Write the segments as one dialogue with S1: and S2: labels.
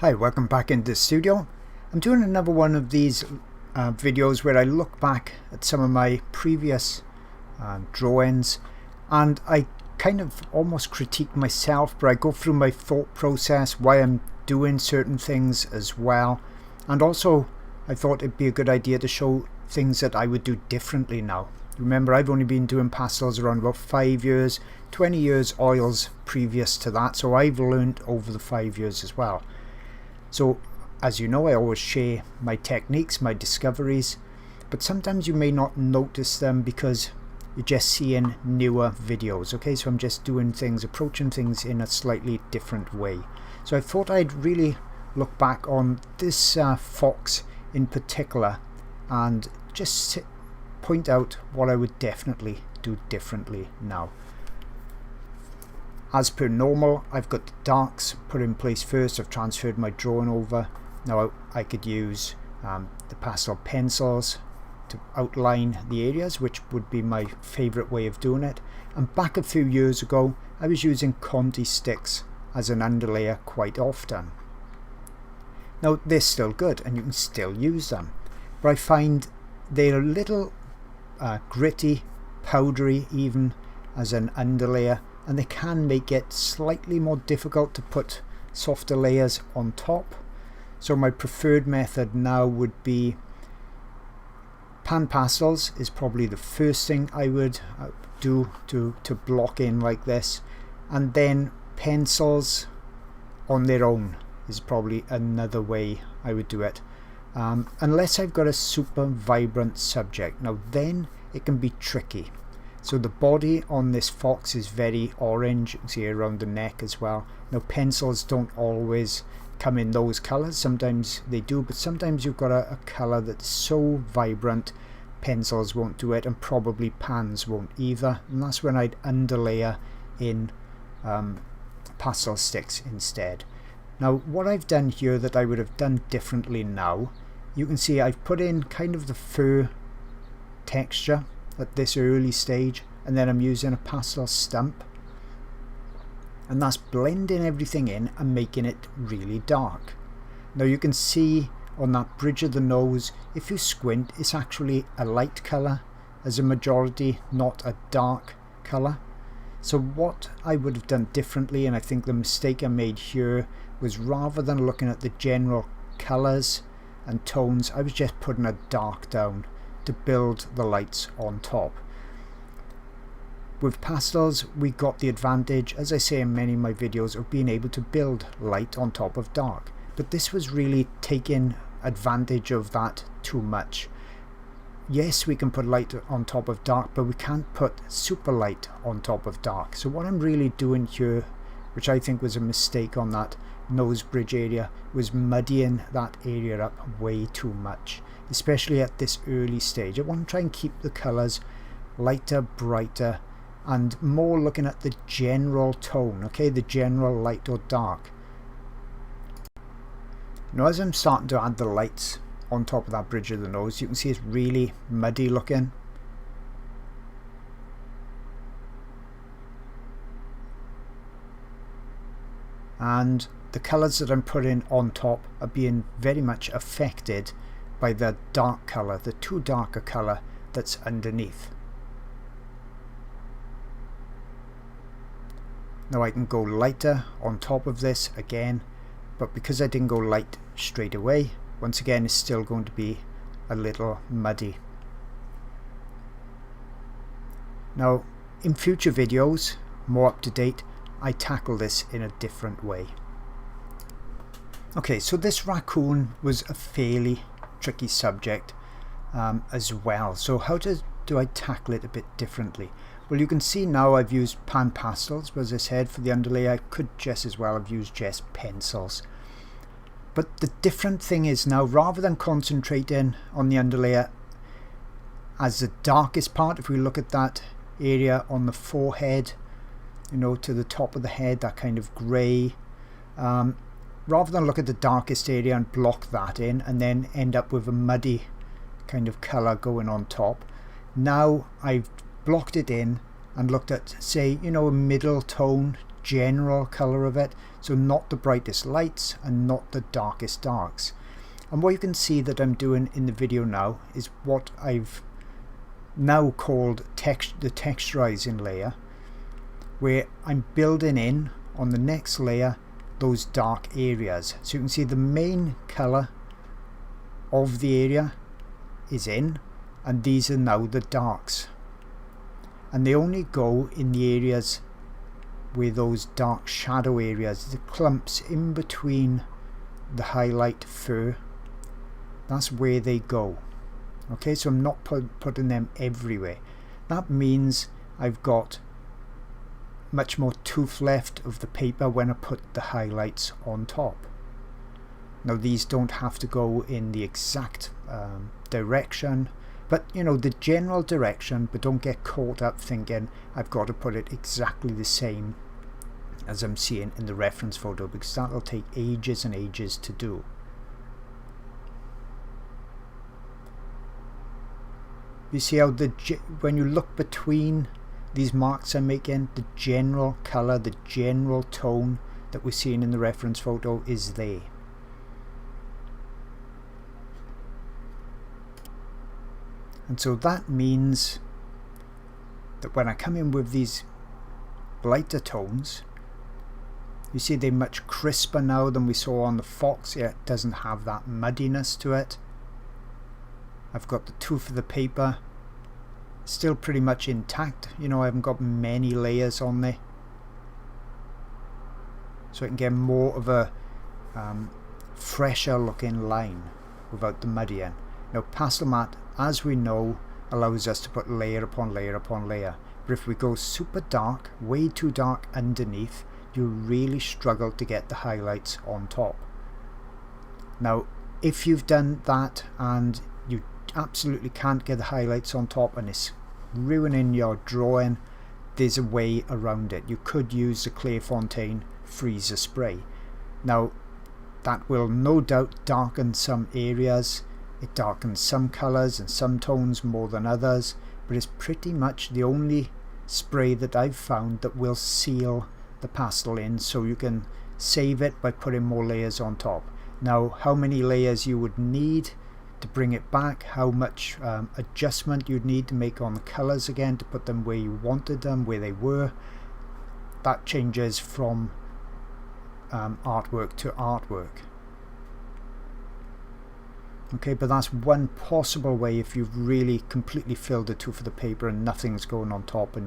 S1: Hi, welcome back into the studio. I'm doing another one of these videos where I look back at some of my previous drawings and I kind of almost critique myself, but I go through my thought process, why I'm doing certain things as well. And also I thought it'd be a good idea to show things that I would do differently now. Remember, I've only been doing pastels around about 5 years, 20 years oils previous to that, so I've learned over the 5 years as well. So, as you know, I always share my techniques, my discoveries, but sometimes you may not notice them because you're just seeing newer videos. Okay, so I'm just doing things, approaching things in a slightly different way. So I thought I'd really look back on this fox in particular and just point out what I would definitely do differently now. As per normal, I've got the darks put in place first. I've transferred my drawing over. Now I could use the pastel pencils to outline the areas, which would be my favourite way of doing it. And back a few years ago, I was using Conti sticks as an underlayer quite often. Now they're still good and you can still use them, but I find they're a little gritty, powdery even as an underlayer, and they can make it slightly more difficult to put softer layers on top. So my preferred method now would be Panpastels is probably the first thing I would do to block in like this, and then pencils on their own is probably another way I would do it, unless I've got a super vibrant subject. Now then it can be tricky. So the body on this fox is very orange, you can see around the neck as well. Now pencils don't always come in those colours, sometimes they do, but sometimes you've got a colour that's so vibrant pencils won't do it, and probably pans won't either, and that's when I'd underlayer in pastel sticks instead. Now what I've done here that I would have done differently now, you can see I've put in kind of the fur texture at this early stage, and then I'm using a pastel stump, and that's blending everything in and making it really dark. Now you can see on that bridge of the nose, if you squint, it's actually a light colour as a majority, not a dark colour. So what I would have done differently, and I think the mistake I made here, was rather than looking at the general colours and tones, I was just putting a dark down to build the lights on top. With pastels we got the advantage, as I say in many of my videos, of being able to build light on top of dark, but this was really taking advantage of that too much. Yes, we can put light on top of dark, but we can't put super light on top of dark. So what I'm really doing here, which I think was a mistake on that nose bridge area, was muddying that area up way too much, especially at this early stage. I want to try and keep the colours lighter, brighter, and more looking at the general tone, okay, the general light or dark. Now as I'm starting to add the lights on top of that bridge of the nose, you can see it's really muddy looking. And the colours that I'm putting on top are being very much affected by the dark colour, the too darker colour that's underneath. Now I can go lighter on top of this again, but because I didn't go light straight away, once again it's still going to be a little muddy. Now in future videos, more up to date, I tackle this in a different way. Okay, so this raccoon was a fairly tricky subject as well. So how do I tackle it a bit differently? Well, you can see now I've used Panpastels, but as I said, for the underlay I could just as well have used just pencils. But the different thing is now, rather than concentrating on the underlayer as the darkest part, if we look at that area on the forehead, you know, to the top of the head, that kind of grey, rather than look at the darkest area and block that in and then end up with a muddy kind of colour going on top, now I've blocked it in and looked at, say, you know, a middle tone, general colour of it, so not the brightest lights and not the darkest darks. And what you can see that I'm doing in the video now is what I've now called the texturizing layer, where I'm building in on the next layer those dark areas. So you can see the main colour of the area is in, and these are now the darks, and they only go in the areas where those dark shadow areas, the clumps in between the highlight fur, that's where they go. Okay, so I'm not putting them everywhere. That means I've got much more tooth left of the paper when I put the highlights on top. Now these don't have to go in the exact direction, but you know, the general direction, but don't get caught up thinking I've got to put it exactly the same as I'm seeing in the reference photo, because that'll take ages and ages to do. You see how when you look between these marks I'm making, the general colour, the general tone that we're seeing in the reference photo is there. And so that means that when I come in with these lighter tones, you see they're much crisper now than we saw on the fox. Yeah, it doesn't have that muddiness to it. I've got the tooth of the paper still pretty much intact, you know, I haven't got many layers on there, so I can get more of a fresher looking line without the muddying. Now pastel matte, as we know, allows us to put layer upon layer upon layer, but if we go super dark, way too dark underneath, you really struggle to get the highlights on top. Now if you've done that and you absolutely can't get the highlights on top and it's ruining your drawing, there's a way around it. You could use the Clairefontaine freezer spray. Now that will no doubt darken some areas, it darkens some colours and some tones more than others, but it's pretty much the only spray that I've found that will seal the pastel in, so you can save it by putting more layers on top. Now how many layers you would need to bring it back, how much adjustment you'd need to make on the colours again to put them where you wanted them, where they were, that changes from artwork to artwork. Okay, but that's one possible way if you've really completely filled the tooth of the paper and nothing's going on top and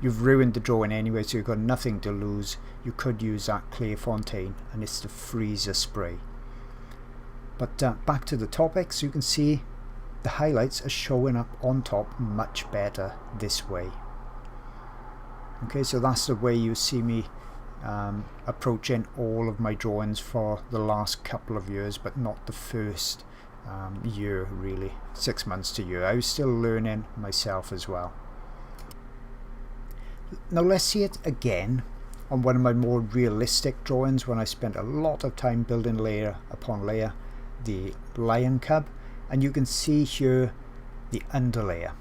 S1: you've ruined the drawing anyway, so you've got nothing to lose. You could use that Clairefontaine, and it's the freezer spray. But back to the topic, so you can see the highlights are showing up on top much better this way. Okay, so that's the way you see me approaching all of my drawings for the last couple of years, but not the first year really, 6 months to a year. I was still learning myself as well. Now let's see it again on one of my more realistic drawings when I spent a lot of time building layer upon layer, the Lion Cub, and you can see here the underlayer.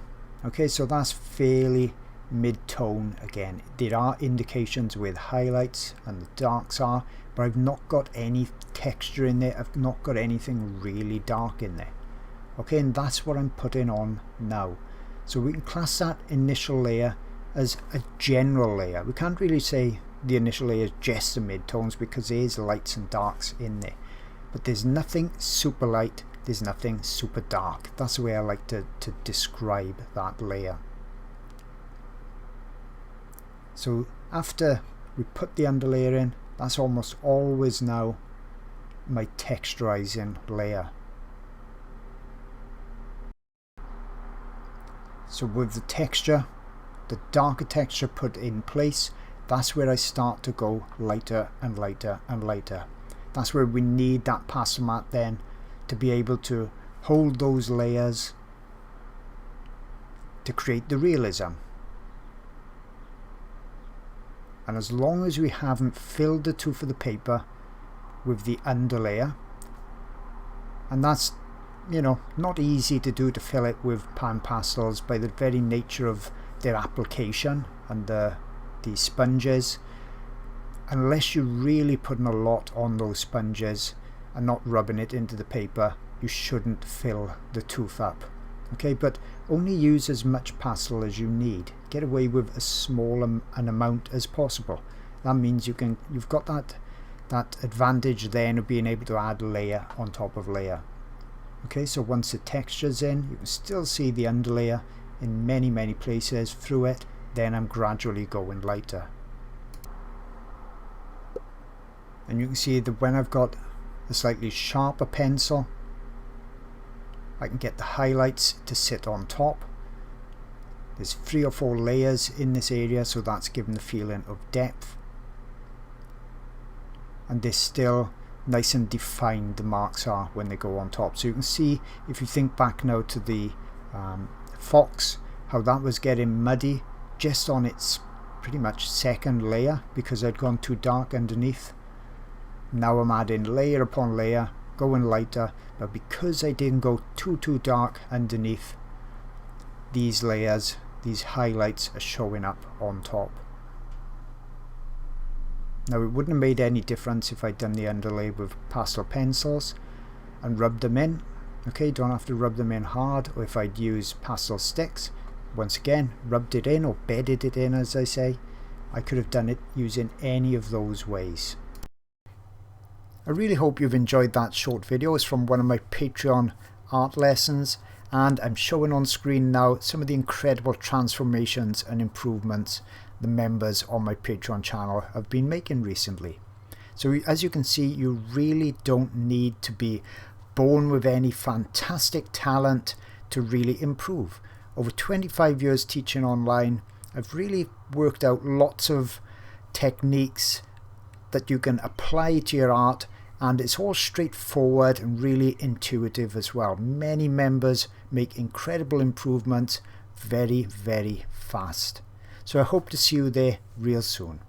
S1: Okay, so that's fairly mid-tone again. There are indications where the highlights and the darks are, but I've not got any texture in there, I've not got anything really dark in there. Okay, and that's what I'm putting on now. So we can class that initial layer as a general layer. We can't really say the initial layer is just the mid-tones because there's lights and darks in there. But there's nothing super light, there's nothing super dark. That's the way I like to describe that layer. So after we put the underlayer in, that's almost always now my texturizing layer. So with the texture, the darker texture put in place, that's where I start to go lighter and lighter and lighter. That's where we need that pastel matte then to be able to hold those layers to create the realism. And as long as we haven't filled the tooth of the paper with the underlayer, and that's, you know, not easy to do, to fill it with Panpastels by the very nature of their application and the sponges, unless you're really putting a lot on those sponges and not rubbing it into the paper, you shouldn't fill the tooth up. Okay, but only use as much pastel as you need. Get away with as small an amount as possible. That means you've got that advantage then of being able to add layer on top of layer. Okay, so once the texture's in, you can still see the underlayer in many places through it. Then I'm gradually going lighter. And you can see that when I've got a slightly sharper pencil, I can get the highlights to sit on top. There's 3 or 4 layers in this area, so that's giving the feeling of depth. And they're still nice and defined, the marks are when they go on top. So you can see, if you think back now to the fox, how that was getting muddy just on its pretty much second layer because I'd gone too dark underneath. Now I'm adding layer upon layer, going lighter, but because I didn't go too dark underneath, these layers, these highlights are showing up on top. Now it wouldn't have made any difference if I'd done the underlay with pastel pencils and rubbed them in. Okay, don't have to rub them in hard, or if I'd used pastel sticks, once again, rubbed it in or bedded it in, as I say. I could have done it using any of those ways. I really hope you've enjoyed that short video. It's from one of my Patreon art lessons, and I'm showing on screen now some of the incredible transformations and improvements the members on my Patreon channel have been making recently. So as you can see, you really don't need to be born with any fantastic talent to really improve. Over 25 years teaching online, I've really worked out lots of techniques that you can apply to your art, and it's all straightforward and really intuitive as well. Many members make incredible improvements very fast. So I hope to see you there real soon.